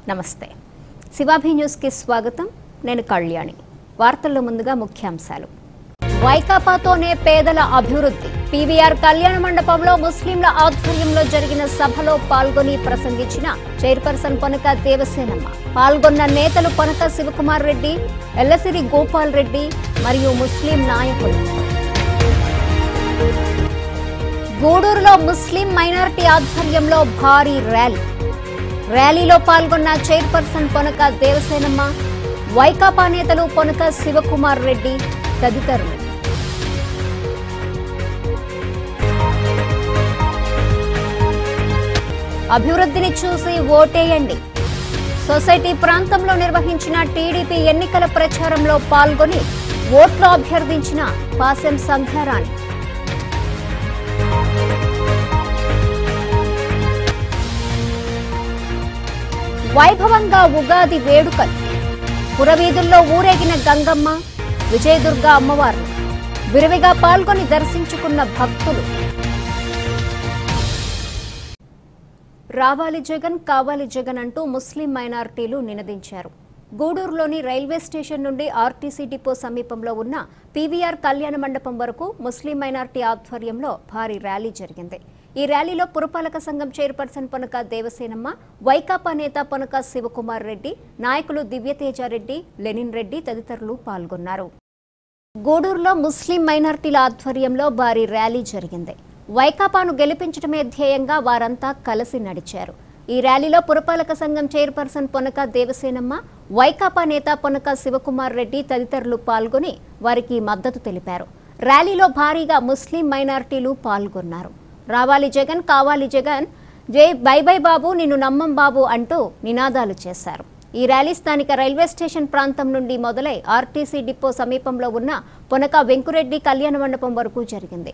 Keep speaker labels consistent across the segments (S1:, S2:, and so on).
S1: నమస్తే. శివాభి న్యూస్ కి స్వాగతం. నేను కళ్యాణి. వార్తల్లో ముందుగా ముఖ్యాంశాలు. వైకాపాతోనే పేదల అభివృద్ధి. పీవీఆర్ కళ్యాణ మండపంలో ముస్లింల ఆధ్వర్యంలో జరిగిన సభలో పాల్గొని ప్రసంగించిన చైర్పర్సన్ పొనక దేవసేనమ్మ. పాల్గొన్న నేతలు పొనక శివకుమార్ రెడ్డి, ఎల్లసిరి గోపాల్ రెడ్డి మరియు ముస్లిం నాయకులు. గూడూరులో ముస్లిం మైనారిటీ ఆధ్వర్యంలో భారీ ర్యాలీలో పాల్గొన్న చైర్పర్సన్ పొనక దేవసేనమ్మ, వైకాపా నేతలు పొనక శివకుమార్ రెడ్డి తదితరులు. అభివృద్ధిని చూసి ఓటేయండి. సొసైటీ ప్రాంతంలో నిర్వహించిన టీడీపీ ఎన్నికల ప్రచారంలో పాల్గొని ఓట్లు అభ్యర్థించిన పాసెం సంధ్యారాణి. వైభవంగా ఉగాది వేడుకలు. పురవీధుల్లో ఊరేగిన గంగమ్మ, విజయదుర్గ అమ్మవారు విరివిగా పాల్గొని దర్శించుకున్న భక్తులు. రావాలి జగన్, కావాలి జగన్ అంటూ ముస్లిం మైనారిటీలు నినదించారు. గూడూరులోని రైల్వే స్టేషన్ నుండి ఆర్టీసీ డిపో సమీపంలో ఉన్న పీవీఆర్ కళ్యాణ మండపం వరకు ముస్లిం మైనారిటీ ఆధ్వర్యంలో భారీ ర్యాలీ జరిగింది. ఈ ర్యాలీలో పురపాలక సంఘం చైర్పర్సన్ పొనక దేవసేనమ్మ, వైకాపా నేత పొనక శివకుమార్ రెడ్డి, నాయకులు దివ్యతేజారెడ్డి, లెనిన్ రెడ్డి తదితరులు పాల్గొన్నారు. గూడూరులో ముస్లిం మైనారిటీల ఆధ్వర్యంలో భారీ ర్యాలీ జరిగింది. వైకాపాను గెలిపించడమే ధ్యేయంగా వారంతా కలిసి నడిచారు. ఈ ర్యాలీలో పురపాలక సంఘం చైర్పర్సన్ పొనక దేవసేనమ్మ, వైకాపా నేత పొనక శివకుమార్ రెడ్డి తదితరులు పాల్గొని వారికి మద్దతు తెలిపారు. ర్యాలీలో భారీగా ముస్లిం మైనారిటీలు పాల్గొన్నారు. రావాలి జగన్, కావాలి జగన్, జై బై బై బాబు, నిన్ను నమ్మం బాబు అంటూ నినాదాలు చేశారు. ఈ ర్యాలీ స్థానిక రైల్వే స్టేషన్ ప్రాంతం నుండి మొదలై ఆర్టీసీ డిపో సమీపంలో ఉన్న పొనక వెంకురెడ్డి కళ్యాణ మండపం వరకు జరిగింది.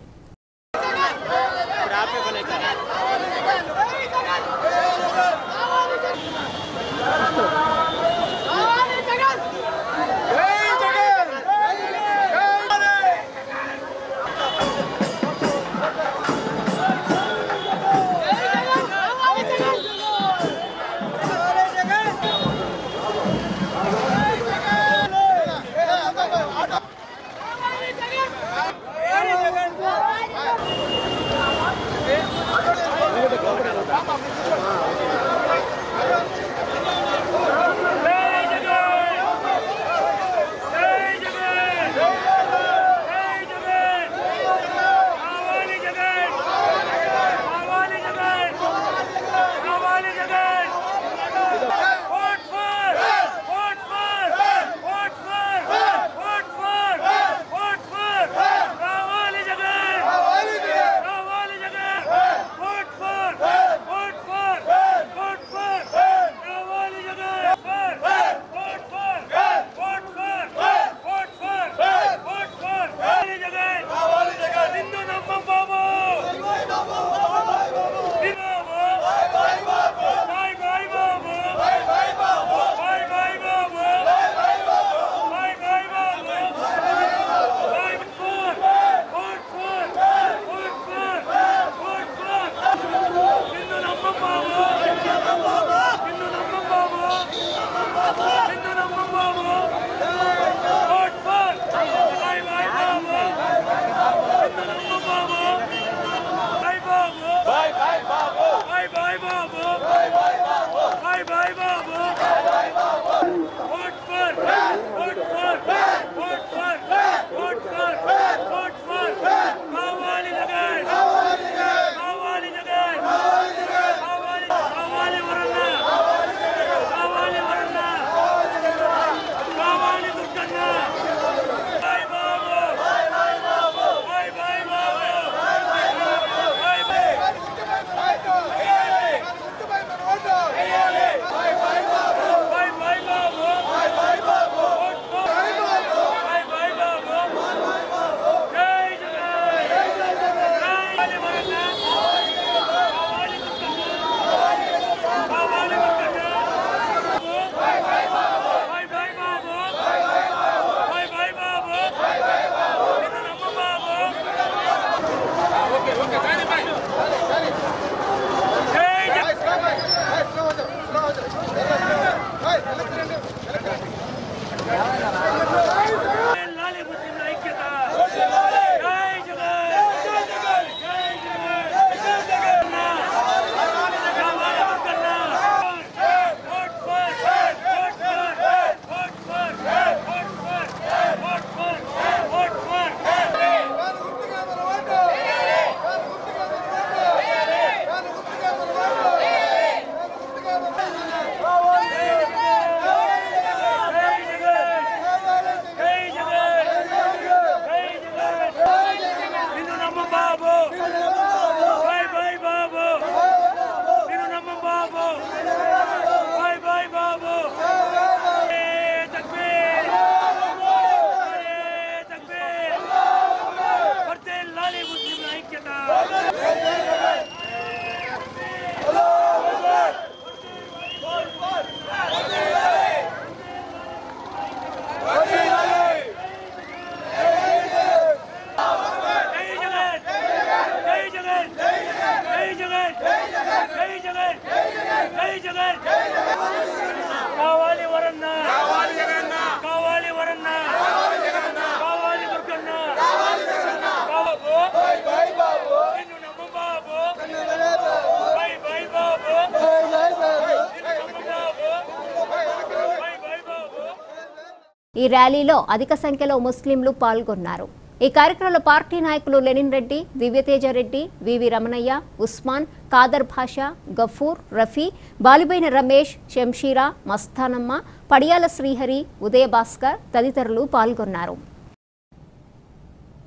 S1: ఈ ర్యాలీలో అధిక సంఖ్యలో ముస్లింలు పాల్గొన్నారు. ఈ కార్యక్రమంలో పార్టీ నాయకులు లెనిన్ రెడ్డి, దివ్యతేజ రెడ్డి, వివి రమణయ్య, ఉస్మాన్, కాదర్ భాషా, గఫూర్, రఫీ, బాలిబైన రమేష్, శంషీరా, మస్తానమ్మ, పడియాల శ్రీహరి, ఉదయ భాస్కర్ తదితరులు పాల్గొన్నారు.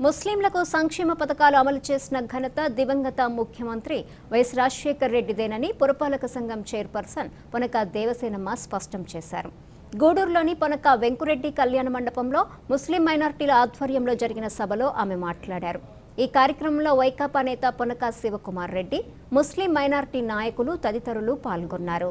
S1: ముస్లింలకు సంక్షేమ పథకాలు అమలు చేసిన ఘనత దివంగత ముఖ్యమంత్రి వైఎస్ రాజశేఖర్ రెడ్డిదేనని పురపాలక సంఘం చైర్పర్సన్ పొనక దేవసేనమ్మ స్పష్టం చేశారు. గూడూరులోని పొనక వెంకురెడ్డి కళ్యాణ మండపంలో ముస్లిం మైనార్టీల ఆధ్వర్యంలో జరిగిన సభలో ఆమె మాట్లాడారు. ఈ కార్యక్రమంలో వైకాపా నేత పొనక శివకుమార్ రెడ్డి, ముస్లిం మైనార్టీ నాయకులు తదితరులు పాల్గొన్నారు.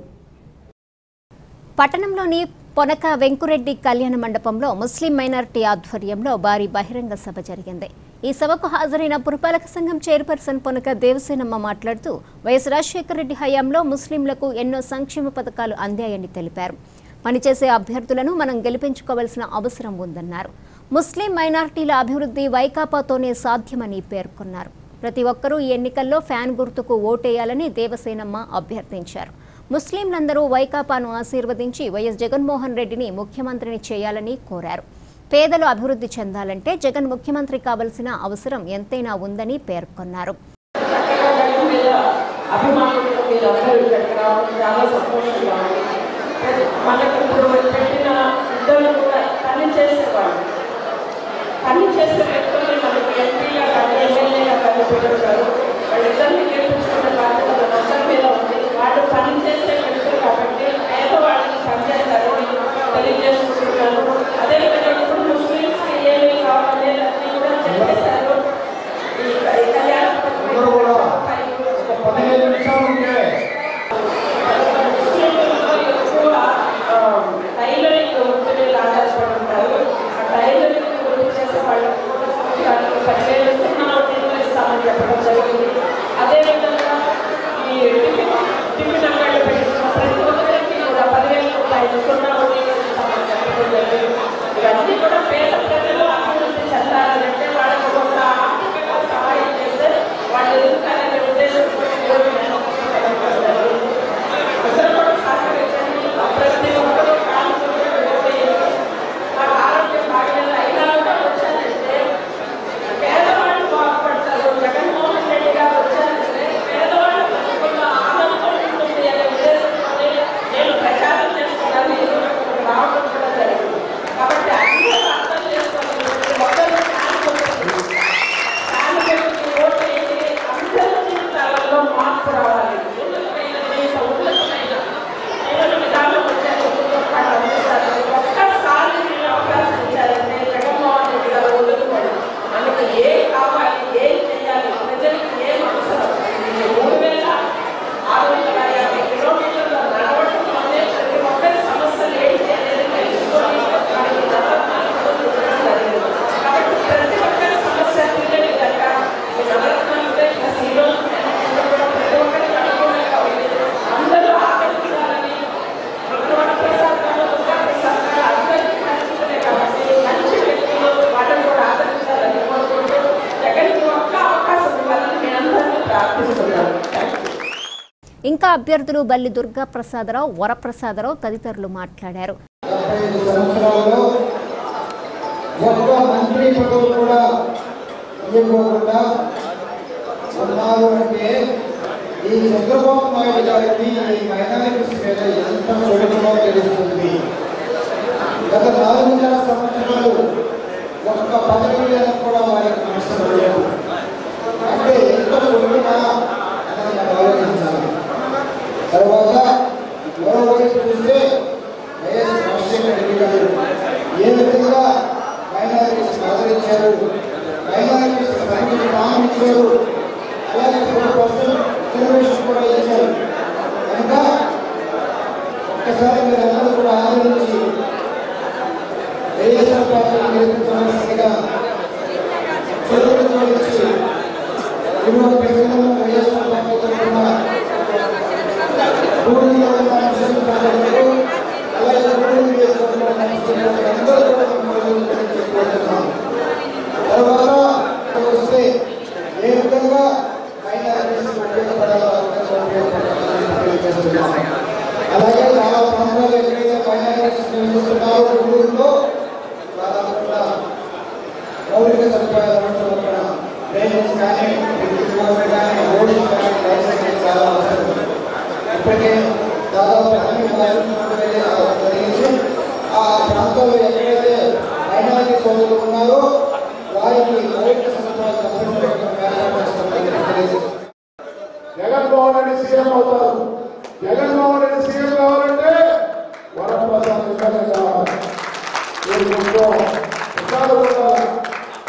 S1: పట్టణంలోని పొనక వెంకురెడ్డి కళ్యాణ మండపంలో ముస్లిం మైనార్టీ ఆధ్వర్యంలో భారీ బహిరంగ సభ జరిగింది. ఈ సభకు హాజరైన పురపాలక సంఘం చైర్పర్సన్ పొనక దేవసేనమ్మ మాట్లాడుతూ వైఎస్ రాజశేఖర రెడ్డి హయాంలో ముస్లింలకు ఎన్నో సంక్షేమ పథకాలు అందాయని తెలిపారు. పనిచేసే అభ్యర్థులను మనం గెలిపించుకోవాల్సిన అవసరం ఉందన్నారు. ముస్లిం మైనార్టీల అభివృద్ధి వైకాపాతోనే సాధ్యమని పేర్కొన్నారు. ప్రతి ఒక్కరూ ఈ ఎన్నికల్లో ఫ్యాన్ గుర్తుకు ఓటేయాలని దేవసేనమ్మ అభ్యర్థించారు. ముస్లింలందరూ వైకాపాను ఆశీర్వదించి వైఎస్ జగన్మోహన్ రెడ్డిని ముఖ్యమంత్రిని చేయాలని కోరారు. పేదలు అభివృద్ధి చెందాలంటే జగన్ ముఖ్యమంత్రి కావాల్సిన అవసరం ఎంతైనా ఉందని పేర్కొన్నారు.
S2: మనకి ఇప్పుడు పెట్టిన ఇద్దరు కూడా పని చేసేవాళ్ళు, పని చేసే వ్యక్తుల్ని మనకి ఎంపీగా కానీ ఎమ్మెల్యేగా కానీ పెట్టుకుంటారు. వాళ్ళిద్దరిని గెలిపించుకునే బాధ్యత అందరి మీద ఉంది. వాళ్ళు పని చేసే వ్యక్తులు కాబట్టి పేదవాళ్ళని పనిచేస్తారు తెలియజేసుకుంటున్నారు. అదేవిధంగా ఇప్పుడు ముస్లిమ్స్కి ఏమేమి కావాలనేది అన్నీ కూడా చెప్పేశారు. ఈ కళ్యాణ టైలరింగ్ వృత్తి మీద ఆధారపడి ఉంటారు. ఆ టైలరింగ్ వృత్తి చేసే వాళ్ళకి 10,000 ఇస్తామని చెప్పడం జరిగింది. అదేవిధంగా ఈ టిఫిన్ అంగళ్ళు పెట్టిన ప్రతి ఒక్కరికి కూడా 10,000 రూపాయలు సున్నా ఇస్తామని చెప్పడం జరిగింది. ఇవన్నీ కూడా పేద ప్రజలు అభివృద్ధి చెందాలంటే వాళ్ళకి కొంత ఆర్థికంగా సహాయం చేస్తే వాళ్ళు ఎదుగుతారనే ఉద్దేశంతో అందరూ కూడా సహకరించండి. ప్రతి ఒక్కరూ ఆరోగ్యం బాగలేదు అయినా కూడా వచ్చారంటే పేదవాళ్ళు బాగుపడతారు. జగన్మోహన్ రెడ్డి గారు వచ్చారంటే పేదవాళ్ళు బతుకుల్లో ఆనందం ఉంటుంది అనే ఉద్దేశంతో నేను ప్రచారం చేస్తున్నాను. రావడం కూడా జరిగింది. కాబట్టి అందరూ అర్థం చేసుకోవాలి. ఒకరు ఫ్యాన్ పెట్టి ఓటు వేసి అందరి జీవితాలలో మార్పు రావాలి. ఒక్కసారి అవకాశం ఇచ్చారంటే జగన్మోహన్ రెడ్డి గారు వదులుకోండి. మనకి ఏం కావాలి, ఏం చేయాలి, ప్రజలకు ఏం అవసరం, 3,650 కిలోమీటర్ల నడవడంలోనే ప్రతి ఒక్కరి సమస్యలు ఏంటి అనేది తెలుసుకొని మనకి నవరత్నాలు జరిగింది. కాబట్టి ప్రతి ఒక్కరి సమస్య తీరే విధంగా ఈ నవరత్నాలు ప్లస్ ఈరోజు కూడా ప్రతి ఒక్కరికి అనుకూలంగా ఉంది. అందరూ ఆకర్షించాలని
S1: ఇంకా అభ్యర్థులు బల్లి దుర్గా ప్రసాదరావు, వరప్రసాదరావు తదితరులు మాట్లాడారు.
S3: ఈ చంద్రబాబు నాయుడు గారికి ఈ మైనారిటీస్ మీద ఎంత చూడటమో తెలుస్తుంది. గత 4 సంవత్సరాలు ఒక్క పదవి కూడా వారికి నష్టపడలేదు. అంటే ఎంత చూడమా అని మనం ఆలోచించాలి. తర్వాత మరోవైపు చూస్తే వైఎస్ రాజశేఖర రెడ్డి గారు ఏ విధంగా మైనారిటీస్ ఆదరించారు, మైనారిటీస్ ప్రారంభించారు, అలాగే 4% రిజర్వేషన్ కూడా ఇచ్చారు. కనుక ఒక్కసారి మీరందరూ కూడా ఆలోచించి వైఎస్ఆర్ పార్టీని గెలిపించవలసిందిగా చదువులు ఇచ్చి ఇరవై ప్రజలను వైఎస్ఆర్ పార్టీ తరఫున ఊళ్ళో ఉన్న ముస్లిం ప్రజలకు అలాగే ఊళ్ళో వేసుకుంటున్న అందరూ కూడా చెప్పుకుంటున్నాం. తర్వాత వస్తే ఏ విధంగా మైనారిటీస్ ఉపయోగపడాలో తెలియజేస్తున్నాం. అలాగే చాలా ప్రాంతాలు ఎక్కడైతే మైనారిటీస్ నివసిస్తున్నారో ఊళ్ళో దాదాపుగా మౌలిక సదుపాయాల అక్కడ డ్రైనేజ్ కానీ విద్యుత్ కానీ రోడ్స్ కానీ లైట్స్ కానీ చాలా అవసరం. ఇప్పటికే దాదాపు అన్ని జరిగింది. ఆ ప్రాంతాల్లో ఎక్కడైతే మైనారిటీ సోదరులు ఉన్నారో వారికి మౌలిక సదుపాయాలు
S4: జగన్మోహన్ రెడ్డి సీఎం అవుతారు. జగన్మోహన్ రెడ్డి సీఎం కావాలంటే వరప్రసాద్ కావాలి.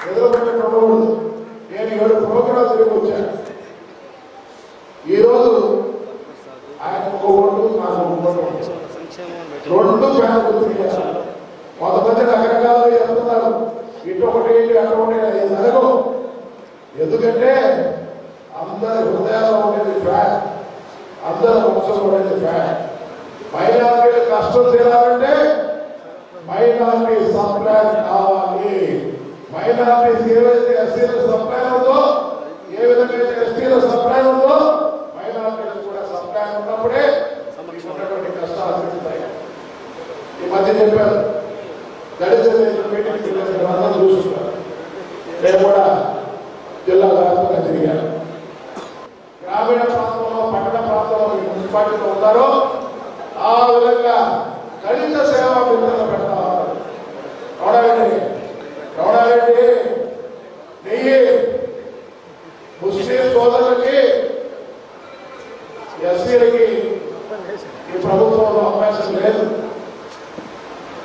S4: ఎదురుపెట్టకూడదు. నేను 7 ప్రోగ్రాలు తిరిగి వచ్చాను. ఈరోజు ఆయన ఒక ఓటు నాకు ఓటు 2 ఫ్యాన్లు తిరిగారు. కొంతమంది రకరకాలుగా చెప్తున్నారు. ఇటొకటి అటొకటి జరగవు. ఎందుకంటే అందరి హృదయాల్లో ఉండేది ఫ్యాన్, అందరి వంశంలో ఉండేది ఫ్యాన్. మైనారిటీలు కష్టం తీరాలంటే మైనారిటీ సప్లై కావాలి. మైనారిటీస్ ఏవైతే ఎస్సీల సప్లై ఉందో, ఏ విధంగా అయితే ఎస్టీల సప్లై ఉందో మైనారిటీలు కూడా సప్లై ఉన్నప్పుడే ఉన్నటువంటి కష్టాలు తీరుతాయి. ఈ మధ్య చెప్పారు దళిత మీటింగ్ అందరూ చూస్తున్నారు. నేను కూడా జిల్లా వ్యాప్తంగా తిరిగాను. గ్రామీణ ప్రాంతంలో పట్టణ ప్రాంతంలో మున్సిపాలిటీలో ఉన్నారో ఆ విధంగా దళిత సేవా మిత్రులు పెడతా ఉన్నారు. రౌడారెడ్డి నెయ్యి ముస్లిం సోదరులకి ఎస్సీలకి ఈ ప్రభుత్వంలో అవకాశం లేదు.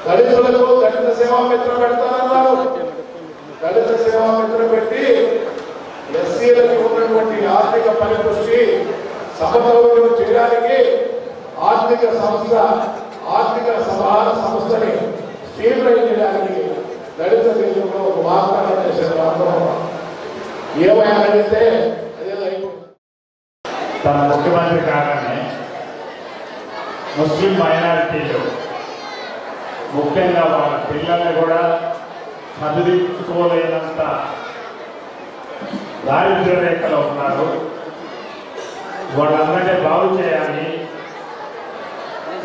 S4: దళితులకు దళిత సేవా మిత్రులు పెడతానన్నారు. దళిత సేవా మిత్రులు పెట్టి ఎస్సీలకు ఉన్నటువంటి ఆర్థిక పరిపుష్టి సమతౌల్యం చేయడానికి ఆర్థిక సమాన సంస్థని స్ట్రీమ్లైన్ చేయడానికి దళిత దేశంలో ఒక వాగ్దానం చేశారు. ఏమైతే అదేదో అయిపోయింది.
S5: తన ముఖ్యమంత్రి కాగానే ముస్లిం మైనారిటీలు ముఖ్యంగా వాళ్ళ పిల్లల్ని కూడా చదివించుకోలేనంత దారిద్ర్య రేఖలో ఉన్నారు. వాళ్ళందరినీ బాగు చేయాలి.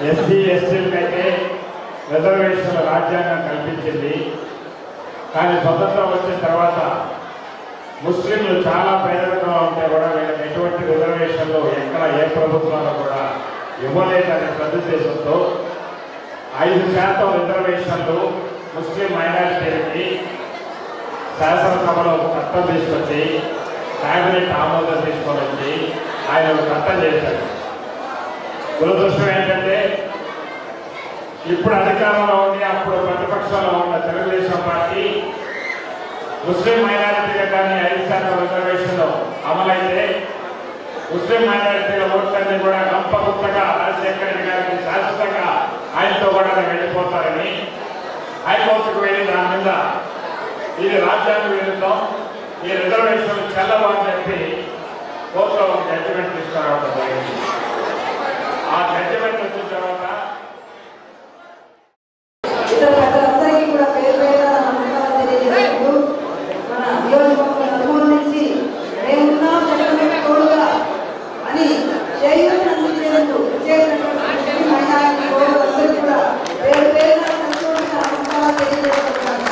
S5: ఎస్సీ ఎస్టీలకైతే రిజర్వేషన్ల రాజ్యాంగం కల్పించింది. కానీ స్వతంత్రం వచ్చిన తర్వాత ముస్లింలు చాలా పేదరికంగా ఉంటే కూడా వీళ్ళకి ఎటువంటి రిజర్వేషన్లు ఎక్కడ ఏ ప్రభుత్వంలో కూడా ఇవ్వలేదనే సదుద్దేశంతో 5% రిజర్వేషన్లు ముస్లిం మైనారిటీలకి శాసనసభలో చట్టం తీసుకొచ్చి కేబినెట్ ఆమోదం తీసుకొని వచ్చి ఆయన చట్టం చేశారు. దురదృష్టం ఏంటంటే ఇప్పుడు అధికారంలో ఉండి అప్పుడు ప్రతిపక్షంలో ఉన్న తెలుగుదేశం పార్టీ ముస్లిం మైనారిటీలకు కానీ 5% రిజర్వేషన్లు అమలైతే ముస్లిం మైనారిటీల ఓట్లన్నీ కూడా గంపగుత్తగా రాజశేఖర రెడ్డి గారికి శాశ్వతంగా ఆయనతో కూడా వెళ్ళిపోతారని హైకోర్టుకు వెళ్ళి దాని మీద ఇది రాజ్యాంగ విరుద్ధం, ఈ రిజర్వేషన్లు చెల్లవు అని చెప్పి కోర్టులో ఒక జడ్జిమెంట్ తీసుకురావడం జరిగింది. ఆ జడ్జిమెంట్ వచ్చిన తర్వాత
S2: ఇతర ప్రజలందరికీ కూడా పేరు పేరున నమస్కారం తెలియజేస్తూ మన నియోజకవర్గం నలుమూల నుంచి మేమున్నాం జగన్మోహన్ తోడుగా అని చేయూతను అందించేందుకు చేసినటువంటి మైనారిటీ సోదరులందరికీ కూడా పేరు పేరున నమస్కారాలు తెలియజేస్తున్నాను.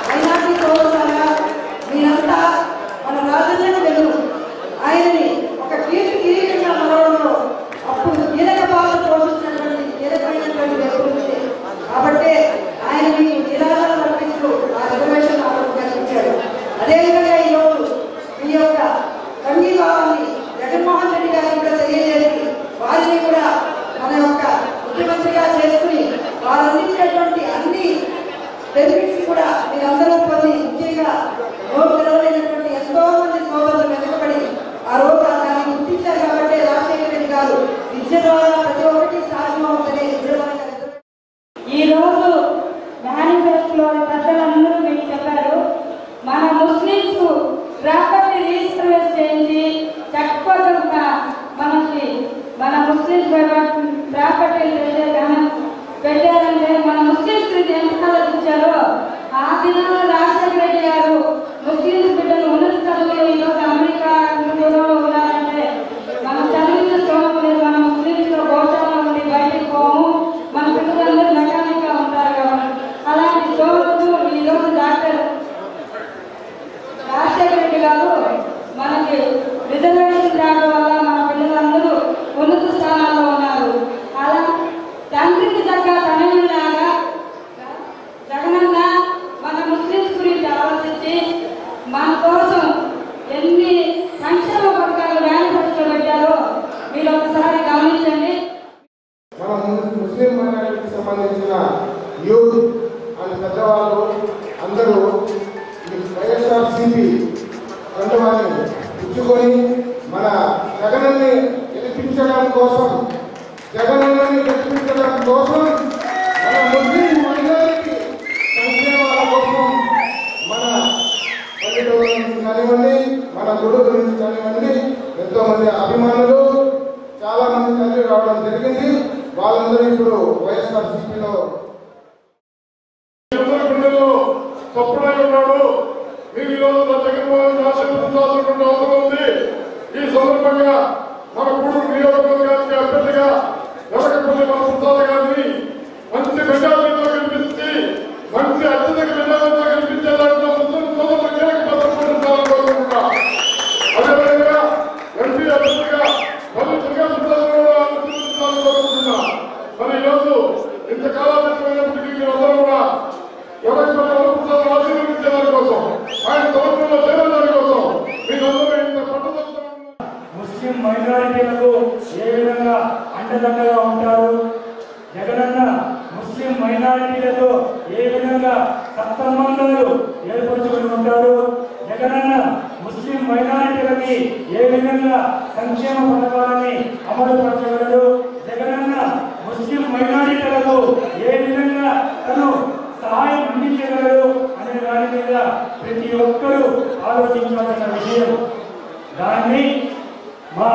S2: మైనారిటీ సోదరులారా, మీరంతా మన రాజధాని వెలుగు ఆయన్ని ఒక కీర్తి కిరీటంగా మరవడంలో అప్పుడు కీలక పాత్ర పోషించినటువంటి కీలకమైనటువంటి వ్యక్తులు కాబట్టి ఆయన మీకు నిరాదరణ అర్పిస్తూ ఆ రిజర్వేషన్ కల్పించాడు. అదేవిధంగా ఈరోజు మీ యొక్క సంఘీభావాన్ని జగన్మోహన్ రెడ్డి గారికి కూడా తెలియజేసి వారిని కూడా మన యొక్క ముఖ్యమంత్రిగా చేసుకుని వారు అందించినటువంటి అన్ని బెనిఫిట్స్ కూడా మీరందరూ పొంది ముఖ్యంగా నోరు తెరవలేనటువంటి ఎంతో మంది సోదరులు వెనుకబడి ఆ రోజు దాన్ని గుర్తించారు. కాబట్టి రాజశేఖర రెడ్డి గారు విద్య ద్వారా ప్రతి ఒక్కటి సాధ్యమవుతుంది ఆ దినాల్లో రాజశేఖర రెడ్డి గారు ముస్లిం బిడ్డలు ఉన్నత చదువులు ఈరోజు అమెరికా ఉన్నారంటే మనం చదివిన స్తోమం లేదు. మన ముస్లింస్లో గోశాలలో ఉండి బయటకు పోము, మన పిల్లలందరూ మెకానిక్గా ఉంటారు కాబట్టి అలాంటి స్తోమలు ఈరోజు డాక్టర్ రాజశేఖర రెడ్డి గారు మనకి రిజర్వేషన్ రావడం వల్ల మన పిల్లలందరూ ఉన్నత స్థానాల్లో ఉన్నారు. అలా తండ్రికి తగ్గ తనయులాగా జగనన్న మన ముస్లింస్ గురించి ఆలోచించి మన కోసం ఎన్ని సంక్షేమ పథకాలు మేనిఫెస్టోలో పెట్టారో మీరు ఒకసారి గమనించండి.
S3: మన ముస్లిం మైనారిటీకి సంబంధించిన యూత్ అండ్ పెద్దవాళ్ళు అందరూ ఈ వైఎస్ఆర్సీపీ కండువాన్ని పుచ్చుకొని మన జగనన్ని గెలిపించడం కోసం మన ముస్లిం మైనారిటీ సంక్షేమాల కోసం మన పల్లెటూరు నుంచి కానివ్వండి, మన గుడుల నుంచి కానివ్వండి, ఎంతో మంది అభిమానులు చాలా మంది తల్లి రావడం జరిగింది. వాళ్ళందరూ ఇప్పుడు వైఎస్ఆర్సీపీలో
S4: ఈ సందర్భంగా మన గూడూరు నియోజకవర్గానికి అభ్యర్థిగా ఎవరికపల్లి మన ప్రసాద్ గారిని మంచి మెజారిటీతో గెలిపించి మంచి అత్యధిక మెజారిటీతో గెలిపించే దాంట్లో ముస్లిం సోదరులు కీలక పాత్ర పోషించాలని కోరుకుంటున్నా. అదేవిధంగా ఎంపీ అభ్యర్థిగా మళ్ళీ దుర్గా సుబ్రహ్మణ్యం ఆలోచించాలని కోరుకుంటున్నా. మరి ఈరోజు ఇంతకాలమైనప్పటికీ మీరందరూ కూడా ఎవరికపల్లి ప్రసాద్ ఆశీర్వదించే దాని కోసం, ఆయన సంవత్సరంలో చేరే దాని కోసం మీరందరూ ఇంత పట్టుదలతో
S6: ముస్లిం మైనారిటీలకు ఏ విధంగా అండదండగా ఉంటారు, జగనన్న ముస్లిం మైనారిటీలతో ఏ విధంగా సత్సంబంధాలు ఏర్పరచుకుని ఉంటారు, జగనన్న ముస్లిం మైనారిటీలకి ఏ విధంగా సంక్షేమ పథకాలని అమలుపరచగలరు, జగనన్న ముస్లిం మైనారిటీలకు ఏ విధంగా తను సహాయం అందించగలరు అనే దాని మీద ప్రతి ఒక్కరూ ఆలోచించాల్సిన విషయం. దాన్ని మా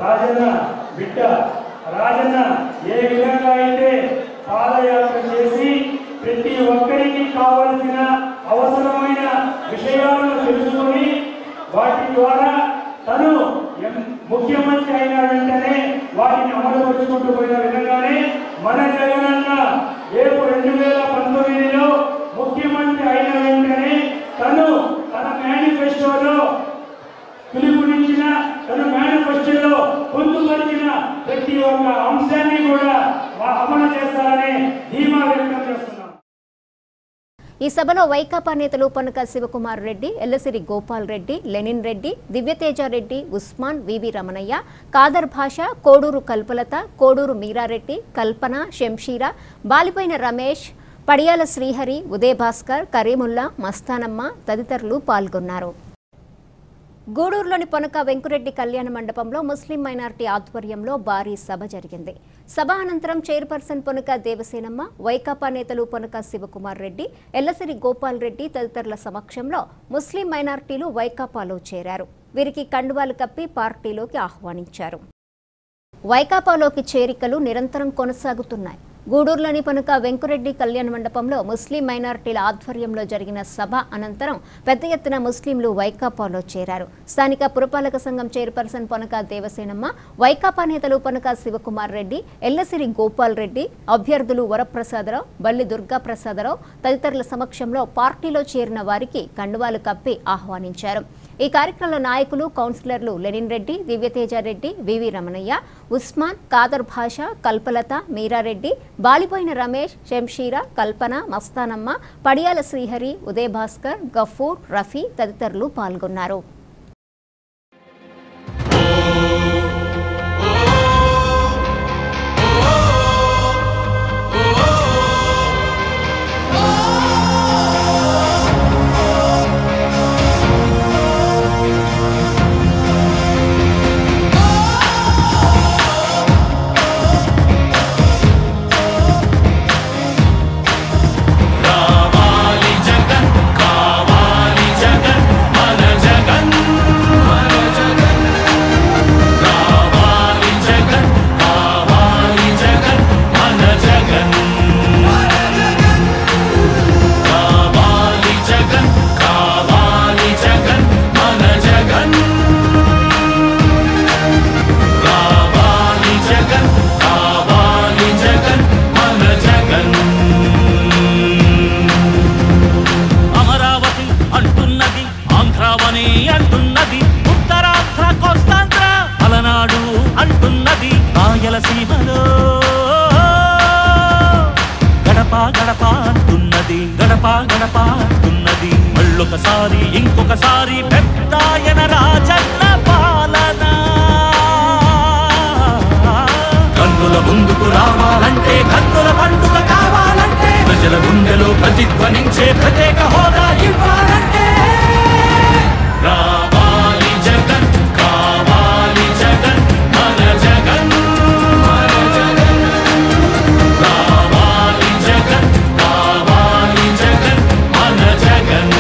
S6: రాజన్న బిడ్డ రాజన్న ఏ విధంగా అయితే పాదయాత్ర చేసి ప్రతి ఒక్కరికి కావలసిన అవసరమైన విషయాలను తెలుసుకొని వాటి ద్వారా తను ముఖ్యమంత్రి అయిన వెంటనే వాటిని అమలుపరుచుకుంటూ పోయిన విధంగానే మన జగనన్న రేపు 2019లో ముఖ్యమంత్రి అయిన వెంటనే తను తన మేనిఫెస్టోలో పిలుపునిచ్చిన తన మేనిఫెస్టోలో పొందుపరిచిన ప్రతి ఒక్క అంశాన్ని కూడా అమలు చేస్తారని ధీమా వ్యక్తం చేస్తున్నాం.
S1: ఈ సభలో వైకాపా నేతలు పనక శివకుమార్ రెడ్డి, ఎల్లసిరి గోపాల్ రెడ్డి, లెనిన్ రెడ్డి, దివ్యతేజ రెడ్డి, ఉస్మాన్, వివి రమణయ్య, కాదర్ భాష, కోడూరు కల్పలత, కోడూరు మీరారెడ్డి, కల్పన, శంషీరా, బాలిపోయిన రమేష్, పడియాల శ్రీహరి, ఉదయ్ భాస్కర్, కరీముల్లా, మస్తానమ్మ తదితరులు పాల్గొన్నారు. గూడూరులోని పొనక వెంకురెడ్డి కళ్యాణ మండపంలో ముస్లిం మైనారిటీ ఆధ్వర్యంలో భారీ సభ జరిగింది. సభ అనంతరం చైర్పర్సన్ పొనక దేవసేనమ్మ, వైకాపా నేతలు పొనక శివకుమార్ రెడ్డి, ఎల్లసిరి గోపాల్ రెడ్డి తదితరుల సమక్షంలో ముస్లిం మైనారిటీలు వైకాపాలో చేరారు. వీరికి కండువాలు కప్పి పార్టీలోకి ఆహ్వానించారు. వైకాపాలోకి చేరికలు నిరంతరం కొనసాగుతున్నాయి. గూడూరులోని పొనక వెంకురెడ్డి కళ్యాణ మండపంలో ముస్లిం మైనారిటీల ఆధ్వర్యంలో జరిగిన సభ అనంతరం పెద్ద ఎత్తున ముస్లింలు వైకాపాలో చేరారు. స్థానిక పురపాలక సంఘం చైర్పర్సన్ పొనక దేవసేనమ్మ, వైకాపా నేతలు పొనక శివకుమార్ రెడ్డి, ఎల్లసిరి గోపాల్ రెడ్డి, అభ్యర్థులు వరప్రసాదరావు, బల్లి దుర్గాప్రసాదరావు తదితరుల సమక్షంలో పార్టీలో చేరిన వారికి కండువాలు కప్పి ఆహ్వానించారు. ఈ కార్యక్రమంలో నాయకులు, కౌన్సిలర్లు లెనిన్ రెడ్డి, దివ్యతేజ రెడ్డి, వివి రమణయ్య, ఉస్మాన్, కాదర్ భాష, కల్పలత, మీరారెడ్డి, బాలిపోయిన రమేష్, శంషీరా, కల్పన, మస్తానమ్మ, పడియాల శ్రీహరి, ఉదయ్ భాస్కర్, గఫూర్, రఫీ తదితరులు పాల్గొన్నారు.
S7: కావాలి జగన్ మన జగన్ గడప అంటున్నది, గడప గడప అంటున్నది. మళ్ళొకసారి ఇంకొకసారి పెద్దాయన రాజన్న పాలన. కన్నుల ముందుకు రావాలంటే, కన్నుల పండుగ కావాలంటే, ప్రజల గుండెలో ప్రతిధ్వనించే ప్రత్యేక హోదా ఇవ్వాలంటే రావాలి జగన్, కావాలి జగన్, మన జగన్, మన జగన్. రావాలి జగన్, కావాలి జగన్, మన జగన్,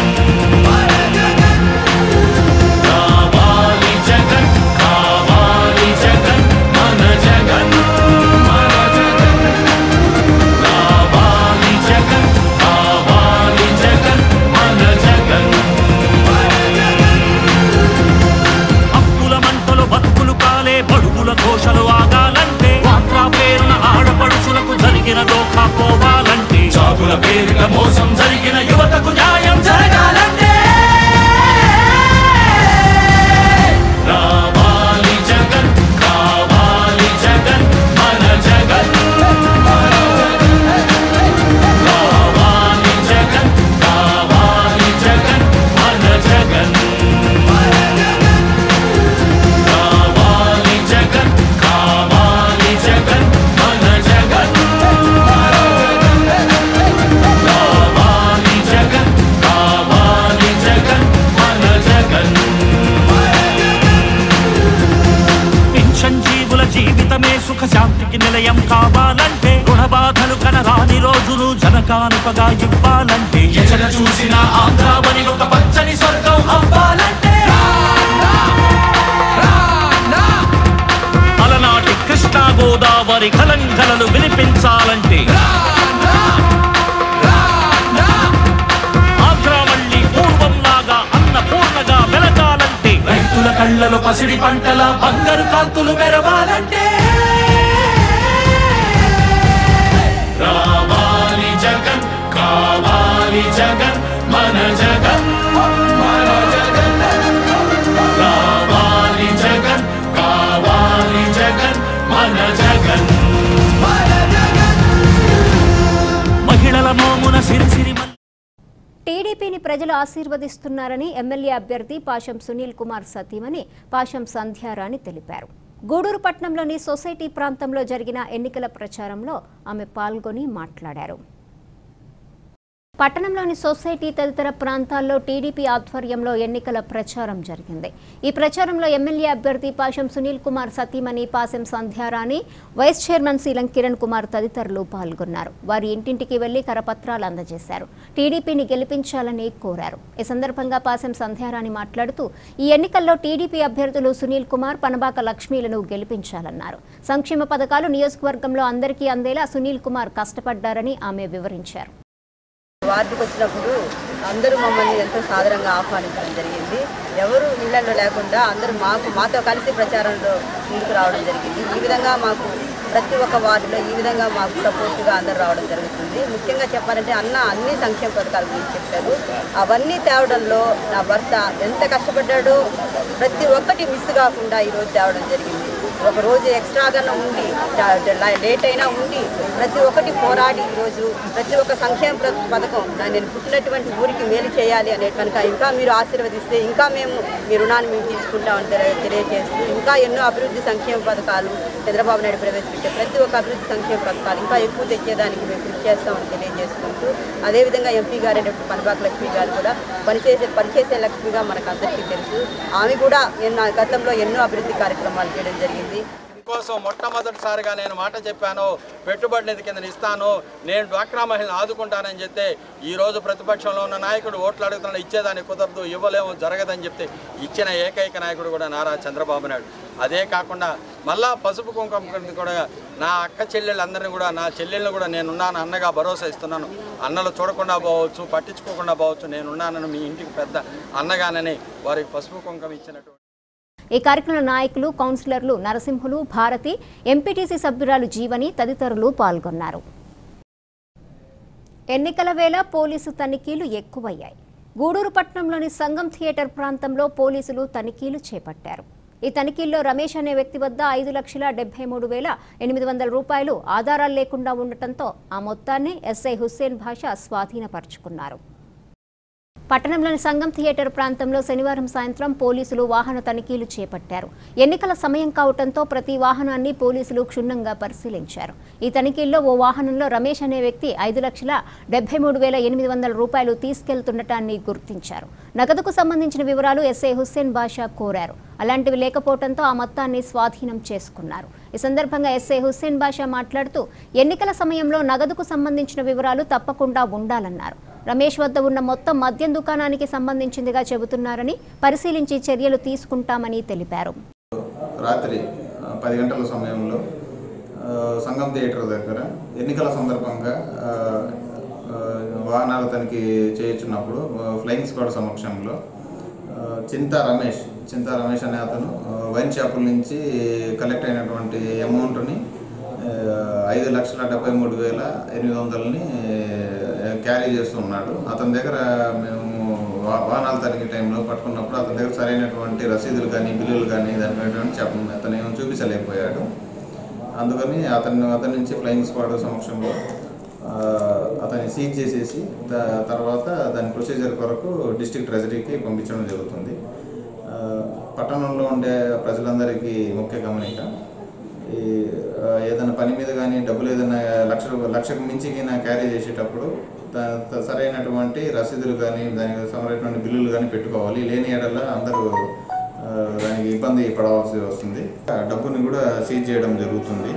S7: మన జగన్. రావాలి జగన్, కావాలి జగన్, మన జగన్, మన జగన్. రావాలి జగన్, కావాలి జగన్, మన జగన్. అప్పుల మంటలు బతుకులు కాలే, బడుగుల ఘోషలు ఆగాలంటే, వాత్రా పేరున ఆడపడుచులకు జరిగిన దోఖా పోవాలంటే, జాగుల పేరిట మోసం జరిగిన యువతకు న్యాయం జరగాలంటే రావాలి జగన్, కావాలి జగన్, మన జగన్, మన జగన్. రావాలి జగన్, కావాలి జగన్, మన జగన్, మన జగన్. రావాలి జగన్, కావాలి జగన్, మన జగన్, మన జగన్. రావాలి జగన్, కావాలి జగన్, మన జగన్, మన జగన్. పింఛన్ జీవుల జీవితమే సుఖ శాంతికి నిలయం కావాలంటే, రుణ బాధలు కనరాని రోజులు జనకానుకగా ఇవ్వాలంటే, ఎక్కడ చూసినా ఆంధ్రావని ఒక పచ్చని స్వర్గం అవ్వాలంటే అలనాటి కృష్ణా గోదావరి కలంకలలు వినిపించాలంటే, ఆంధ్ర మళ్ళీ పూర్వంలాగా అన్నపూర్ణగా వెలగాలంటే, రైతుల కళ్ళలో పసిడి పంటల బంగారు కాంతులు మెరవాలంటే రావాలి జగన్, కావాలి జగన్, మన జగన్, మన జగన్. రావాలి జగన్, కావాలి జగన్, మన జగన్, మన జగన్. మహిళల మోమున సిరిసిరి
S1: టీడీపీని ప్రజలు ఆశీర్వదిస్తున్నారని ఎమ్మెల్యే అభ్యర్థి పాశం సునీల్ కుమార్ సతీమణి పాశం సంధ్యారాణి తెలిపారు. గూడూరు పట్టణంలోని సొసైటీ ప్రాంతంలో జరిగిన ఎన్నికల ప్రచారంలో ఆమె పాల్గొని మాట్లాడారు. పట్టణంలోని సొసైటీ తదితర ప్రాంతాల్లో టీడీపీ ఆధ్వర్యంలో ఎన్నికల ప్రచారం జరిగింది. ఈ ప్రచారంలో ఎమ్మెల్యే అభ్యర్థి పాశం సునీల్ కుమార్ సతీమణి పాశం సంధ్యారాణి, వైస్ చైర్మన్ శీలం కిరణ్ కుమార్ తదితరులు పాల్గొన్నారు. వారి ఇంటింటికి వెళ్లి కరపత్రాలు అందజేశారు. టీడీపీని గెలిపించాలని కోరారు. ఈ సందర్భంగా పాశం సంధ్యారాణి మాట్లాడుతూ, ఈ ఎన్నికల్లో టీడీపీ అభ్యర్థులు సునీల్ కుమార్, పనబాక లక్ష్మీలను గెలిపించాలన్నారు. సంక్షేమ పథకాలు నియోజకవర్గంలో అందరికీ అందేలా సునీల్ కుమార్ కష్టపడ్డారని ఆమె వివరించారు.
S8: వార్డుకి వచ్చినప్పుడు అందరూ మమ్మల్ని ఎంతో సాదరంగా ఆహ్వానించడం జరిగింది. ఎవరు ఇళ్లలో లేకుండా అందరూ మాతో కలిసి ప్రచారంలో ముందుకు రావడం జరిగింది. ఈ విధంగా మాకు ప్రతి ఒక్క వార్డులో ఈ విధంగా మాకు సపోర్ట్గా అందరూ రావడం జరుగుతుంది. ముఖ్యంగా చెప్పాలంటే అన్ని సంక్షేమ పథకాల గురించి చెప్పారు. అవన్నీ తేవడంలో నా భర్త ఎంత కష్టపడ్డాడో ప్రతి ఒక్కటి మిస్ కాకుండా ఈరోజు తేవడం జరిగింది. ఒక రోజు ఎక్స్ట్రాగా ఉండి లేట్ అయినా ఉండి ప్రతి ఒక్కటి పోరాడి ఈరోజు ప్రతి ఒక్క సంక్షేమ పథకం నేను పుట్టినటువంటి ఊరికి మేలు చేయాలి అనే కనుక ఇంకా మీరు ఆశీర్వదిస్తే ఇంకా మేము మీ రుణాన్ని మేము తీసుకుంటామని తెలియజేస్తూ ఇంకా ఎన్నో అభివృద్ధి సంక్షేమ పథకాలు చంద్రబాబు నాయుడు ప్రవేశపెట్టే ప్రతి ఒక్క అభివృద్ధి సంక్షేమ పథకాలు ఇంకా ఎక్కువ తెచ్చేదానికి మేము కృషి చేస్తామని తెలియజేసుకుంటూ అదేవిధంగా ఎంపీ గారైనటువంటి పనబాక లక్ష్మి గారు కూడా పనిచేసే లక్ష్మిగా మనకు అందరికీ తెలుసు. ఆమె కూడా గతంలో ఎన్నో అభివృద్ధి కార్యక్రమాలు చేయడం జరిగింది.
S9: కోసం మొట్టమొదటిసారిగా నేను మాట చెప్పాను, పెట్టుబడి నిధి కింద ఇస్తాను, నేను డ్వాక్రా మహిళను ఆదుకుంటానని చెప్తే ఈరోజు ప్రతిపక్షంలో ఉన్న నాయకుడు ఓట్లు అడుగుతున్నాడు, ఇచ్చేదానికి కుదరదు, ఇవ్వలేము, జరగదని చెప్తే ఇచ్చిన ఏకైక నాయకుడు కూడా నారా చంద్రబాబు నాయుడు. అదే కాకుండా మళ్ళా పసుపు కుంకుమ కూడా నా అక్క చెల్లెళ్ళందరినీ కూడా నా చెల్లెళ్ళని కూడా నేనున్నాను అన్నగా భరోసా ఇస్తున్నాను. అన్నలు చూడకుండా పోవచ్చు, పట్టించుకోకుండా పోవచ్చు, నేనున్నానని మీ ఇంటికి పెద్ద అన్నగానని వారికి పసుపు కుంకుమ ఇచ్చినట్టు.
S1: ఈ కార్యక్రమంలో నాయకులు, కౌన్సిలర్లు నరసింహులు, భారతి, ఎంపీటీసీ సభ్యురాలు జీవని తదితరులు పాల్గొన్నారు. ఎన్నికల వేళ పోలీసు తనిఖీలు ఎక్కువయ్యాయి. గూడూరు పట్టణంలోని సంగం థియేటర్ ప్రాంతంలో పోలీసులు తనిఖీలు చేపట్టారు. ఈ తనిఖీల్లో రమేష్ అనే వ్యక్తి వద్ద 5,73,800 రూపాయలు ఆధారాలు లేకుండా ఉండటంతో ఆ మొత్తాన్ని ఎస్ఐ హుస్సేన్ భాషా స్వాధీనపరుచుకున్నారు. పట్టణంలోని సంగం థియేటర్ ప్రాంతంలో శనివారం సాయంత్రం పోలీసులు వాహన తనిఖీలు చేపట్టారు. ఎన్నికల సమయం కావడంతో ప్రతి వాహనాన్ని పోలీసులు క్షుణ్ణంగా పరిశీలించారు. ఈ తనిఖీల్లో ఓ వాహనంలో రమేష్ అనే వ్యక్తి 5,73,800 రూపాయలు తీసుకెళ్తుండటాన్ని గుర్తించారు. నగదుకు సంబంధించిన వివరాలు ఎస్ఐ హుస్సేన్ భాషా కోరారు. అలాంటివి లేకపోవడంతో ఆ మొత్తాన్ని స్వాధీనం చేసుకున్నారు. ఈ సందర్భంగా ఎస్ఐ హుస్సేన్ భాషా మాట్లాడుతూ ఎన్నికల సమయంలో నగదుకు సంబంధించిన వివరాలు తప్పకుండా ఉండాలన్నారు. రమేష్ వద్ద ఉన్న మొత్తం మద్యం దుకాణానికి సంబంధించిందిగా చెబుతున్నారని పరిశీలించి చర్యలు తీసుకుంటామని తెలిపారు.
S10: రాత్రి 10 గంటల సమయంలో సంగం థియేటర్ దగ్గర ఎన్నికల సందర్భంగా వాహనాల తనిఖీ చేయించున్నప్పుడు ఫ్లయింగ్ స్క్వాడ్ సమక్షంలో చింతా రమేష్ అనే అతను వైన్ షాపుల నుంచి కలెక్ట్ అయినటువంటి అమౌంట్ని 5,73,800ని క్యారీ చేస్తున్నాడు. అతని దగ్గర మేము వాహనాలు తనిఖీ టైంలో పట్టుకున్నప్పుడు అతని దగ్గర సరైనటువంటి రసీదులు కానీ బిల్లులు కానీ దాని అతను ఏమో చూపించలేకపోయాడు. అందుకని అతని నుంచి ఫ్లయింగ్ స్క్వాడ్ సమక్షంలో అతన్ని సీజ్ చేసేసి తర్వాత దాని ప్రొసీజర్ కొరకు డిస్ట్రిక్ట్ ట్రెజరీకి పంపించడం జరుగుతుంది. పట్టణంలో ఉండే ప్రజలందరికీ ముఖ్య గమనిక, ఏదైనా పని మీద కానీ డబ్బులు ఏదైనా లక్షకు మించి క్యారీ చేసేటప్పుడు సరైనటువంటి రసీదులు కానీ దానికి సరైనటువంటి బిల్లులు కానీ పెట్టుకోవాలి. లేని ఏడల అందరూ దానికి ఇబ్బంది పడవలసి వస్తుంది. డబ్బుని కూడా సీజ్ చేయడం జరుగుతుంది.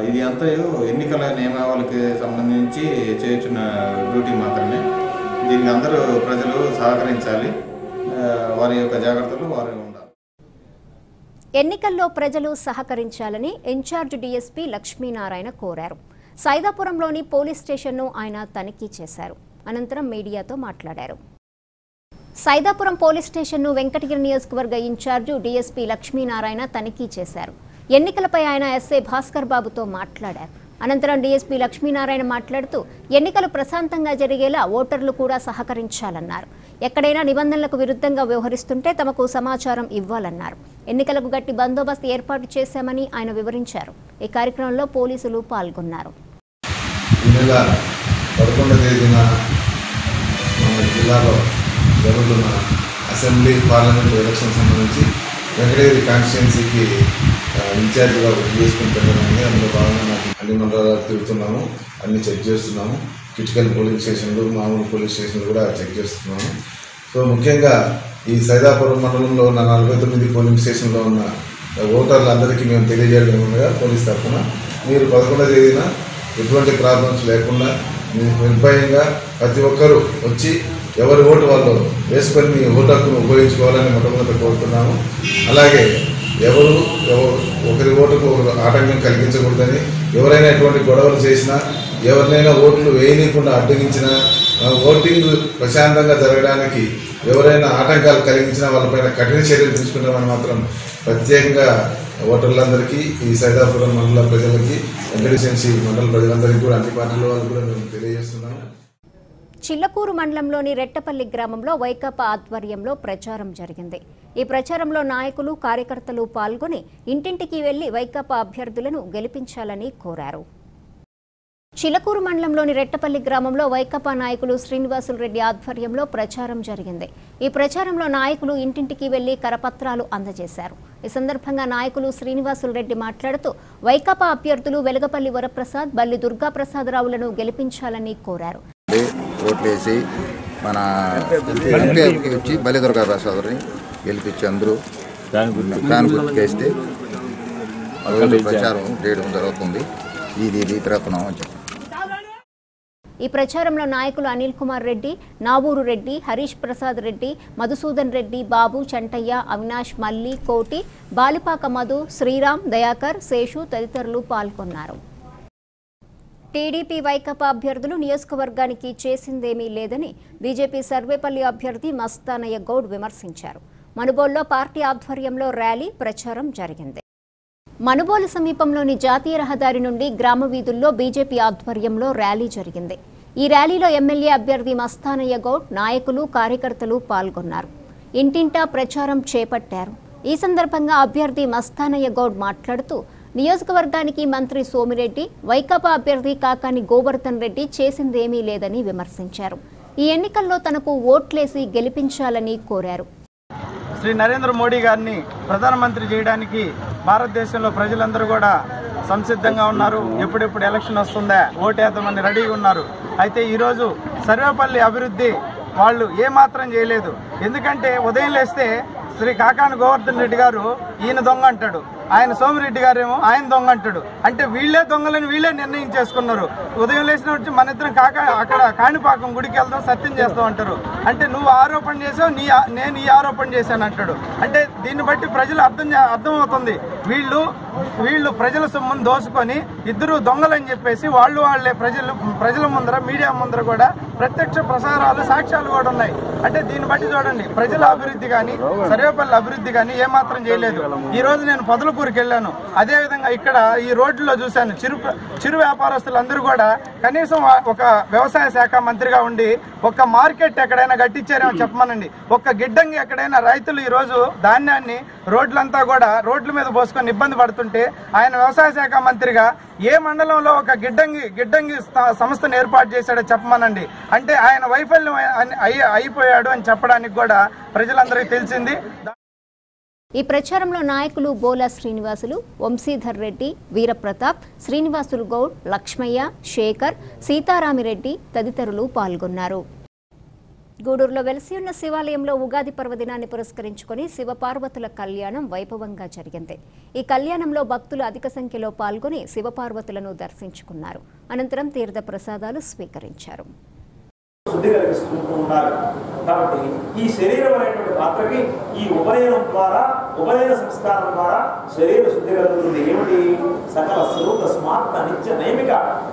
S10: ఇది అంతా ఎన్నికల నియమావళికి సంబంధించి చేస్తున్న డ్యూటీ మాత్రమే. దీనికి అందరూ ప్రజలు సహకరించాలి. వారి యొక్క జాగ్రత్తలు వారు ఉండాలి.
S1: ఎన్నికల్లో ప్రజలు సహకరించాలని ఇన్ఛార్జ్ డీఎస్పీ లక్ష్మీనారాయణ కోరారు. సైదాపురంలోని పోలీస్ స్టేషన్ను ఆయన తనిఖీ చేశారు. అనంతరం మీడియాతో మాట్లాడారు. సైదాపురం పోలీస్ స్టేషన్ను వెంకటగిరి నియోజకవర్గ ఇన్ఛార్జు డీఎస్పీ లక్ష్మీనారాయణ తనిఖీ చేశారు. ఎన్నికలపై ఆయన ఎస్ఐ భాస్కర్ బాబుతో మాట్లాడారు. అనంతరం డీఎస్పీ లక్ష్మీనారాయణ మాట్లాడుతూ ఎన్నికలు ప్రశాంతంగా జరిగేలా ఓటర్లు కూడా సహకరించాలన్నారు. ఎక్కడైనా నిబంధనలకు విరుద్ధంగా వ్యవహరిస్తుంటే తమకు సమాచారం ఇవ్వాలన్నారు. ఎన్నికలకు గట్టి బందోబస్తు ఏర్పాటు చేశామని ఆయన వివరించారు. ఈ కార్యక్రమంలో పోలీసులు పాల్గొన్నారు.
S11: ఈ నెల 11వ తేదీన మన జిల్లాలో జరుగుతున్న అసెంబ్లీ పార్లమెంట్ ఎలక్షన్ సంబంధించి వెంకటగిరి కాన్స్టిట్యున్సీకి ఇన్ఛార్జిగా చేసుకుని పెట్టడానికి అందులో భాగంగా నాకు అన్ని మండలాలు తిరుగుతున్నాము, అన్ని చెక్ చేస్తున్నాము. క్రిటికల్ పోలింగ్ స్టేషన్లు, మామూలు పోలింగ్ స్టేషన్లు కూడా చెక్ చేస్తున్నాము. సో ముఖ్యంగా ఈ సైదాపురం మండలంలో ఉన్న 49 పోలింగ్ స్టేషన్లో ఉన్న ఓటర్లందరికీ మేము తెలియజేయడం ఉండగా పోలీస్ తరఫున మీరు 11వ తేదీన ఎటువంటి ప్రాబ్లమ్స్ లేకుండా నిర్భయంగా ప్రతి ఒక్కరూ వచ్చి ఎవరి ఓటు వాళ్ళు వేసుకొని మీ ఓటు హక్కును ఉపయోగించుకోవాలని మొట్టమొదటి కోరుతున్నాము. అలాగే ఎవరు ఒకరి ఓటుకు ఆటంకం కలిగించకూడదని, ఎవరైనా ఎటువంటి గొడవలు చేసినా, ఎవరినైనా ఓట్లు వేయనీయకుండా అడ్డగించినా, ఓటింగ్ ప్రశాంతంగా జరగడానికి ఎవరైనా ఆటంకాలు కలిగించినా వాళ్ళపైన కఠిన చర్యలు తీసుకుంటామని మాత్రం ప్రత్యేకంగా ఓటర్లందరికీ, ఈ సైదాపురం మండల ప్రజలకి, వెంకటేశ్వర మండల ప్రజలందరికీ కూడా అన్ని పార్టీల వాళ్ళు కూడా మేము తెలియజేస్తున్నాము.
S1: చిల్లకూరు మండలంలోని రెట్టపల్లి గ్రామంలో వైకాపా ఆధ్వర్యంలో ప్రచారం జరిగింది. ఈ ప్రచారంలో నాయకులు, కార్యకర్తలు పాల్గొని ఇంటింటికి వెళ్లి వైకాపా అభ్యర్థులను గెలిపించాలని కోరారు. చిల్లకూరు మండలంలోని రెట్టపల్లి గ్రామంలో వైకాపా నాయకులు శ్రీనివాసులు రెడ్డి ఆధ్వర్యంలో ప్రచారం జరిగింది. ఈ ప్రచారంలో నాయకులు ఇంటింటికి వెళ్లి కరపత్రాలు అందజేశారు. ఈ సందర్భంగా నాయకులు శ్రీనివాసులు రెడ్డి మాట్లాడుతూ వైకాపా అభ్యర్థులు వెలగపల్లి వరప్రసాద్, బల్లి దుర్గాప్రసాదరావులను గెలిపించాలని కోరారు.
S12: ఓట్లేసి మన ఎంపీకి వచ్చి బల్లి దుర్గాప్రసాద్ని గెలిపించి అందరూ ఫ్యాన్ గుర్తుకేస్తే ప్రచారం చేయడం జరుగుతుంది. ఇది ప్రయత్నం అని చెప్పి
S1: ఈ ప్రచారంలో నాయకులు అనిల్ కుమార్ రెడ్డి, నావూరు రెడ్డి, హరీష్ ప్రసాద్ రెడ్డి, మధుసూదన్ రెడ్డి, బాబు, చంటయ్య, అవినాష్, మల్లి, కోటి, బాలిపాక మధు, శ్రీరామ్, దయాకర్, శేషు తదితరులు పాల్గొన్నారు. టీడీపీ వైకాపా అభ్యర్థులు నియోజకవర్గానికి చేసిందేమీ లేదని బీజేపీ సర్వేపల్లి అభ్యర్థి మస్తానయ్య గౌడ్ విమర్శించారు. మనుబోలులో పార్టీ ఆధ్వర్యంలో ర్యాలీ ప్రచారం జరిగింది. మనుబోలు సమీపంలోని జాతీయ రహదారి నుండి గ్రామ వీధుల్లో బీజేపీ ఆధ్వర్యంలో ర్యాలీ జరిగింది. ఈ ర్యాలీలో ఎమ్మెల్యే అభ్యర్థి మస్తానయ్య గౌడ్, నాయకులు, కార్యకర్తలు పాల్గొన్నారు. ఇంటింటా ప్రచారం చేపట్టారు. ఈ సందర్భంగా అభ్యర్థి మస్తానయ్య గౌడ్ మాట్లాడుతూ నియోజకవర్గానికి మంత్రి సోమిరెడ్డి, వైకాపా అభ్యర్థి కాకాని గోవర్ధన్ రెడ్డి చేసిందేమీ లేదని విమర్శించారు. ఈ ఎన్నికల్లో తనకు ఓట్లేసి గెలిపించాలని కోరారు.
S13: శ్రీ నరేంద్ర మోడీ గారిని ప్రధానమంత్రి చేయడానికి భారతదేశంలో ప్రజలందరూ కూడా సంసిద్ధంగా ఉన్నారు. ఎప్పుడెప్పుడు ఎలక్షన్ వస్తుందా ఓటేద్దామని రెడీగా ఉన్నారు. అయితే ఈరోజు సర్వేపల్లి అభివృద్ధి వాళ్ళు ఏమాత్రం చేయలేదు. ఎందుకంటే ఉదయం లేస్తే శ్రీ కాకాని గోవర్ధన్ రెడ్డి గారు ఈయన దొంగ అంటాడు, ఆయన సోమిరెడ్డి గారేమో ఆయన దొంగ అంటాడు. అంటే వీళ్ళే దొంగలని వీళ్ళే నిర్ణయం చేసుకున్నారు. ఉదయం లేచిన వచ్చి మన ఇద్దరం అక్కడ కాణిపాకం గుడికి వెళ్దాం, సత్యం చేస్తాం అంటారు. అంటే నువ్వు ఆరోపణ చేసావు, నేను ఈ ఆరోపణ చేశాను అంటాడు. అంటే దీన్ని బట్టి ప్రజలు అర్థమవుతుంది వీళ్ళు ప్రజల సొమ్మును దోసుకొని ఇద్దరు దొంగలని చెప్పేసి వాళ్ళే ప్రజల ముందర, మీడియా ముందర కూడా ప్రత్యక్ష ప్రసారాలు, సాక్ష్యాలు కూడా ఉన్నాయి. అంటే దీన్ని బట్టి చూడండి, ప్రజల అభివృద్ధి కానీ సర్వేపల్లి అభివృద్ధి కానీ ఏమాత్రం చేయలేదు. ఈ రోజు నేను పొదలకూరుకి వెళ్ళాను, అదేవిధంగా ఇక్కడ ఈ రోడ్లలో చూశాను. చిరు వ్యాపారస్తులందరూ కూడా కనీసం ఒక వ్యవసాయ శాఖ మంత్రిగా ఉండి ఒక మార్కెట్ ఎక్కడైనా కట్టించారేమో చెప్పమనండి. ఒక గిడ్డంగి ఎక్కడైనా రైతులు ఈ రోజు ధాన్యాన్ని రోడ్లంతా కూడా రోడ్ల మీద పోసుకొని ఇబ్బంది పడుతుంటే ఆయన వ్యవసాయ శాఖ మంత్రిగా ఏ మండలంలో ఒక గిడ్డంగి సంస్థను ఏర్పాటు చేశాడో చెప్పమనండి. అంటే ఆయన వైఫల్యం అయిపోయాడు అని చెప్పడానికి కూడా ప్రజలందరికీ తెలిసింది.
S1: ఈ ప్రచారంలో నాయకులు బోలా శ్రీనివాసులు, వంశీధర్ రెడ్డి, వీరప్రతాప్, శ్రీనివాసులు గౌడ్, లక్ష్మయ్య, శేఖర్, సీతారామిరెడ్డి తదితరులు పాల్గొన్నారు. గూడూరులో వెలిసి ఉన్న శివాలయంలో ఉగాది పర్వదినాన్ని పురస్కరించుకుని శివపార్వతుల కళ్యాణం వైభవంగా జరిగింది. ఈ కళ్యాణంలో భక్తులు అధిక సంఖ్యలో పాల్గొని శివపార్వతులను దర్శించుకున్నారు. అనంతరం తీర్థ ప్రసాదాలు స్వీకరించారు.
S14: శుద్ధి కలిగిస్తూ ఉన్నారు. కాబట్టి ఈ శరీరం అనేటువంటి పాత్రకి ఈ ఉపనయనం ద్వారా, ఉపనయన సంస్కారం ద్వారా శరీర శుద్ధి కలుగుతుంది. ఏమిటి? సకల స్వరూప స్మార్త నిత్య నైమిక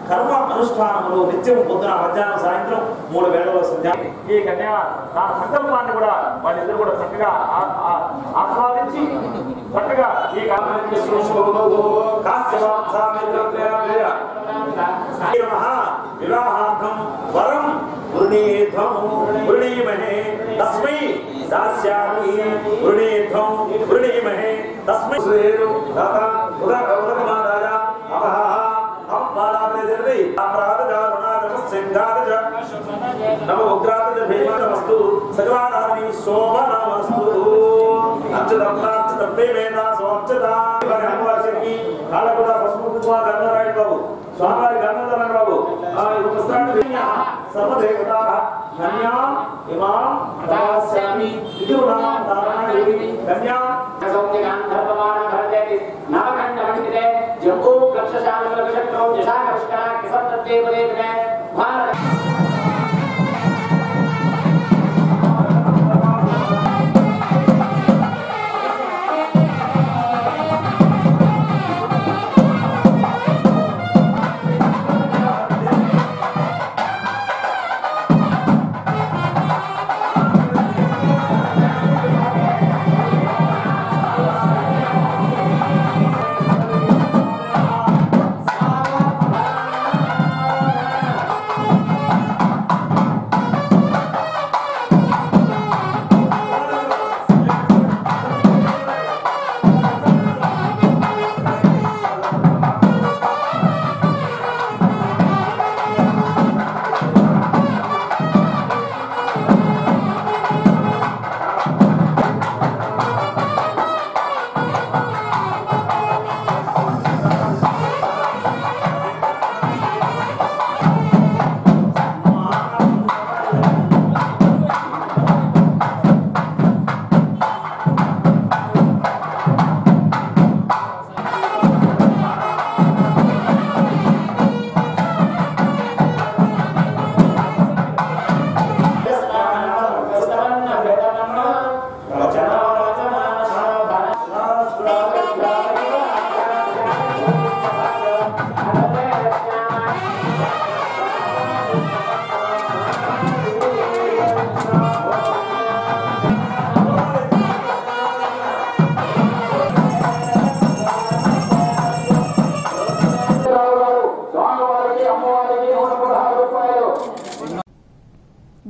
S14: కర్మ అనుష్ఠానములు నిత్యం పొద్దున, మధ్యాహ్నం, సాయంత్రం 3 వేళలో సంధ్యా. ఈ కన్యా నా సంకల్పాన్ని కూడా వాళ్ళిద్దరు కూడా చక్కగా ఆస్వాదించి చక్కగా ఈ వివాహార్థం వరం వృణీమహే తస్మై దాస్యామి వృణీధ్వం వృణీమహే తస్మై దాత ఉదకమాదాయ అపహ అప్పారాదేవి అపరాధజారుణాగమస్యంగాదజ నమ ఉగ్రాదజ భీమనమస్తు సర్వానామి శోభనమస్తు అచ్యుత ప్రేమేణ సోచ్యత అమ్మవారికి కాళ్ళకుడ పసుపు కుంకుమ గంధరాయుడు బాబు, స్వామివారి గంధరాయుడు బాబు, సర్వదేవతా కన్యా ఇమాం దాస్యామి విదునా దారాణి కన్యా సౌఖ్యగాంధర్వమాన భరదేతి నవకంఠ మండితే జంబూ లక్షశాల విషక్రో జశాకృష్ణ కిసత్తదేవదేవనే భారత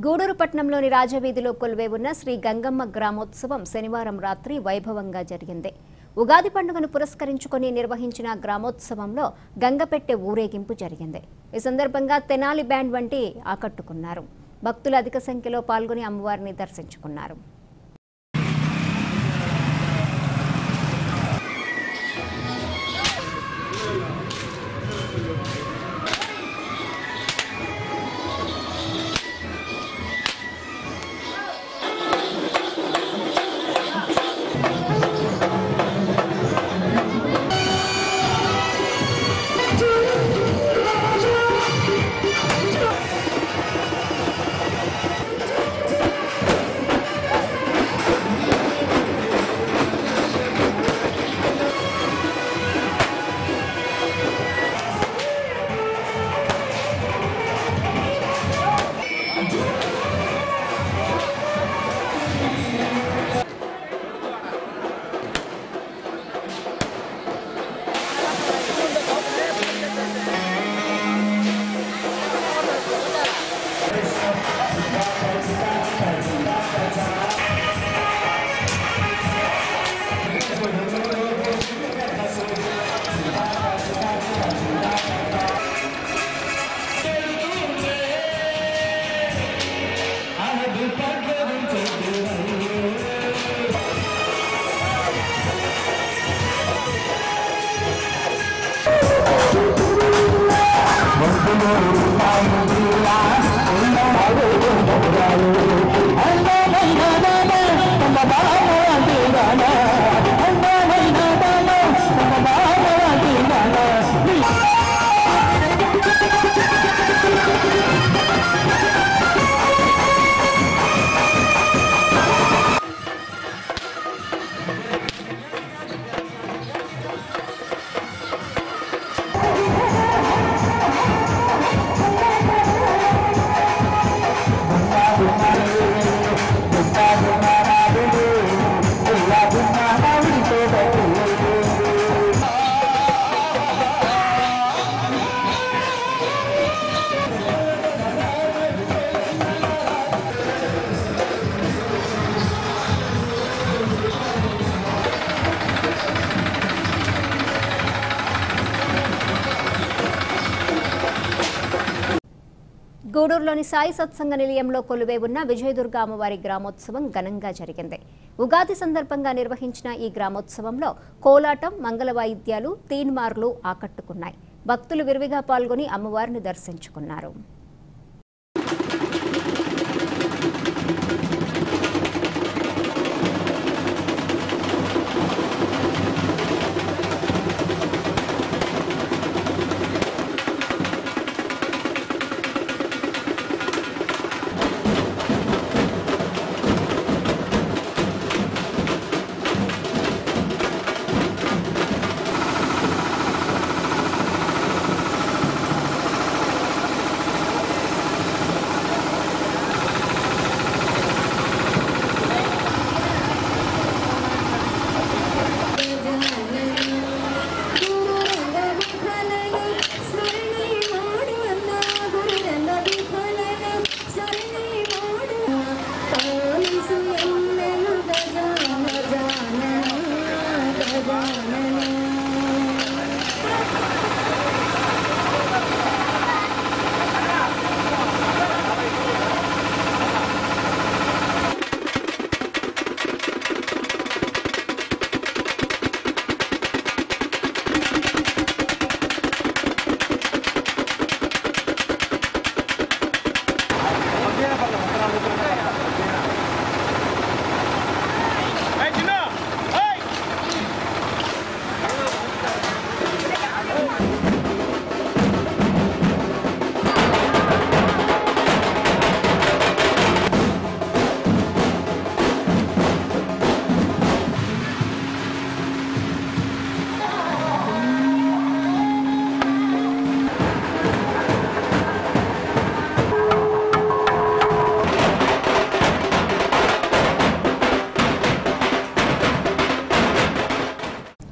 S1: గూడూరు పట్టణంలోని రాజవీధిలో కొలువై ఉన్న శ్రీ గంగమ్మ గ్రామోత్సవం శనివారం రాత్రి వైభవంగా జరిగింది. ఉగాది పండుగను పురస్కరించుకొని నిర్వహించిన గ్రామోత్సవంలో గంగపెట్టె ఊరేగింపు జరిగింది. ఈ సందర్భంగా తెనాలి బ్యాండ్ వంటి ఆకట్టుకున్నారు. భక్తులు అధిక సంఖ్యలో పాల్గొని అమ్మవారిని దర్శించుకున్నారు. గూడూరులోని సాయి సత్సంగ నిలయంలో కొలువై ఉన్న విజయదుర్గ అమ్మవారి గ్రామోత్సవం ఘనంగా జరిగింది. ఉగాది సందర్భంగా నిర్వహించిన ఈ గ్రామోత్సవంలో కోలాటం, మంగళ వాయిద్యాలు, తీన్మార్లు ఆకట్టుకున్నాయి. భక్తులు విరివిగా పాల్గొని అమ్మవారిని దర్శించుకున్నారు.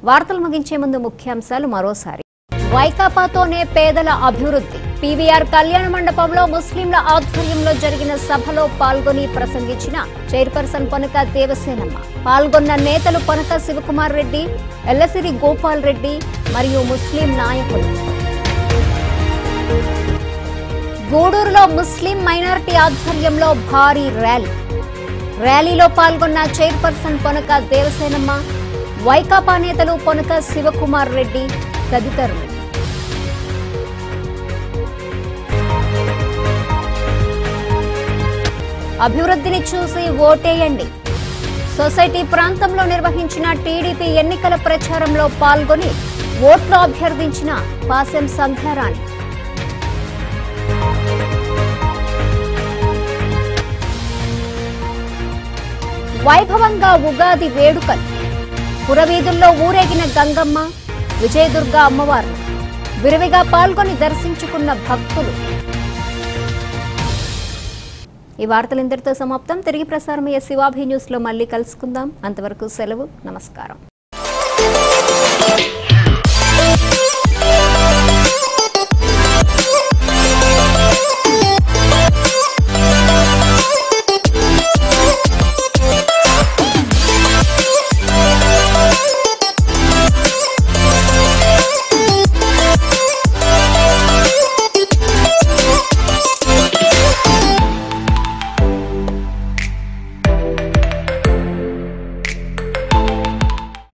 S1: వార్తలు ముగించే ముందు ముఖ్యాంశాలు మరోసారి. వైకాపాతోనే పేదల అభివృద్ధి. పీవీఆర్ కళ్యాణ మండపంలో ముస్లింల ఆధ్వర్యంలో జరిగిన సభలో పాల్గొని ప్రసంగించిన చైర్పర్సన్ పొనక దేవసేనమ్మ. పాల్గొన్న నేతలు పొనక శివకుమార్ రెడ్డి, ఎల్లసిరి గోపాల్ రెడ్డి మరియు ముస్లిం నాయకులు. గూడూరులో ముస్లిం మైనారిటీ ఆధ్వర్యంలో భారీ ర్యాలీలో పాల్గొన్న చైర్పర్సన్ పొనక దేవసేనమ్మ, వైకాపా నేతలు పొనక శివకుమార్ రెడ్డి తదితరులు. అభివృద్ధిని చూసి ఓటేయండి. సొసైటీ ప్రాంతంలో నిర్వహించిన టీడీపీ ఎన్నికల ప్రచారంలో పాల్గొని ఓట్లు అభ్యర్థించిన పాసెం సంధ్యారాణి. వైభవంగా ఉగాది వేడుకలు. పురవీధుల్లో ఊరేగిన గంగమ్మ, విజయదుర్గ అమ్మవారు విరివిగా పాల్గొని దర్శించుకున్న భక్తులు. ఈ వార్తలు ఇంతటితో సమాప్తం. తిరిగి ప్రసారమయ్యే శివాభి న్యూస్ లో మళ్ళీ కలుసుకుందాం. అంతవరకు సెలవు. నమస్కారం.